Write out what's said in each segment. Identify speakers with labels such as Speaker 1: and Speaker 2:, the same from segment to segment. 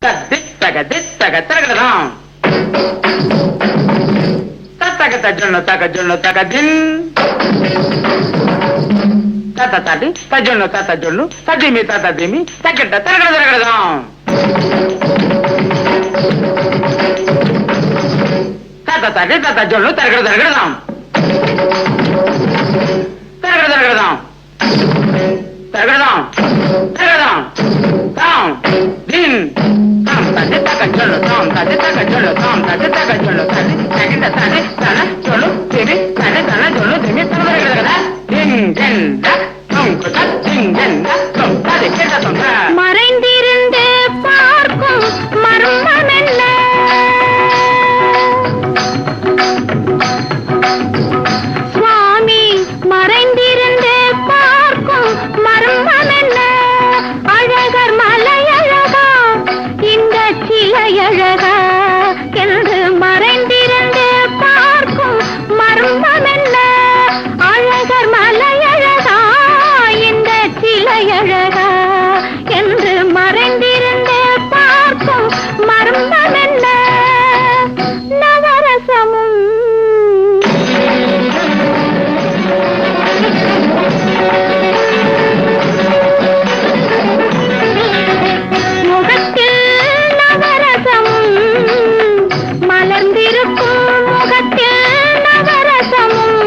Speaker 1: தித்தக தித்தக தகடதாம் தத்தக தஜொன்னு தக ஜொன்னு தக தின் தத்த தடி தஜொன்னு தத்த ஜொன்னு ததிமி தத்த திமி தக்கட்ட தரகட தரகடதாம் தத்த தடி தத்த ஜொன்னு தரகட தரகடதாம் தரகட தரகடதாம் தரகடதாம் தரகடதாம் தாம் தின் தாம் தடி தக ஜொன்னு தாம் தடி தக ஜொன்னு தாம் தடி தக ஜொன்னு தடி தகிட தடி தன ஜொன்னு திமி தடி தன ஜொன்னு திமி தரகட தரகட தின் தின் த தொம் குத தின் தின் த தொம் தடி கேட்ட தொம்
Speaker 2: மறைந்திருந்து பார்க்கும் மர்மம் என்ன? சுவாமி மறைந்திருந்து பார்க்கும் மர்மம் என்ன? அழகர் மலையழகா இந்த சிலையழகா என்று மறைந்திருந்து பார்க்கும் மர்மம் என்ன? அழகர் மலையழகா இந்த சிலையழகா என்று மறைந்திருந்து பார்க்கும் மர்மம் என்ன? நவரசமும் முகத்தில் நவரசமும் மலர்ந்திருக்கும் முகத்தில் நவரசமும்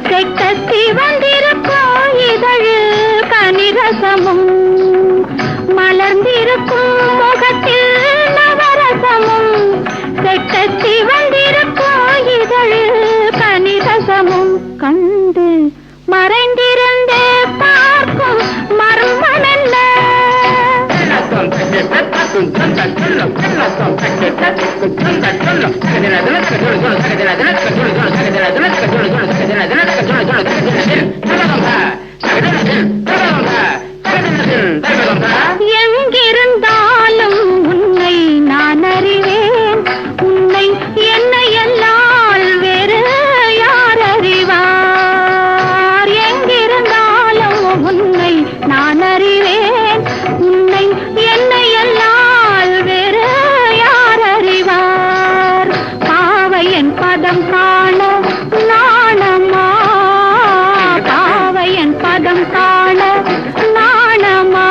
Speaker 2: செக்கத்தி வந்திருக்கும் இதழில் கனிரசமும் மலர்ந்திருக்கும் முகத்தில் நவரசமும் செக்கத்தி வந்திருக்கும் இதழில் கனிரசமும் கண்டு மறைந்திருந்து பார்க்கும் மர்மம் என்ன? எங்கிருந்தாலும் உன்னை நான் அறிவேன். உன்னை என்னை எல்லால் வேறு யார் அறிவார்? எங்கிருந்தாலும் உன்னை நான் அறிவேன். உன்னை என்னை எல்லால் வேறு யார் அறிவார்? பாவையன் பதம் காண நாணமா? பாவையன் பதம் காண நாணமா?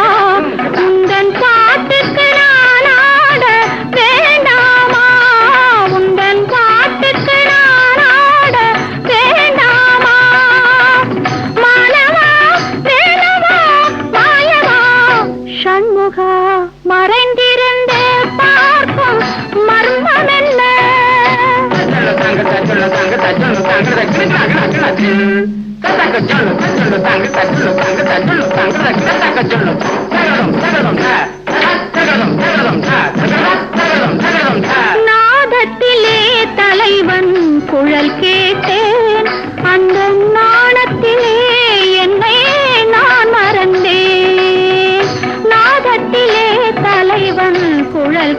Speaker 2: உந்தன் பாட்டுக்கு நான் ஆட வேண்டாமா? உந்தன் பாட்டுக்கு நான் ஆட வேண்டாமா? மாலவா வேலவா மாயவா சண்முகா மறைந்திருந்து பார்க்கும் மர்மம் என்ன? நாதத்திலே தலைவன் குழல் கேட்டேன். அந்த நாணத்திலே என்னை நான் மறந்தேன். நாதத்திலே தலைவன் குழல்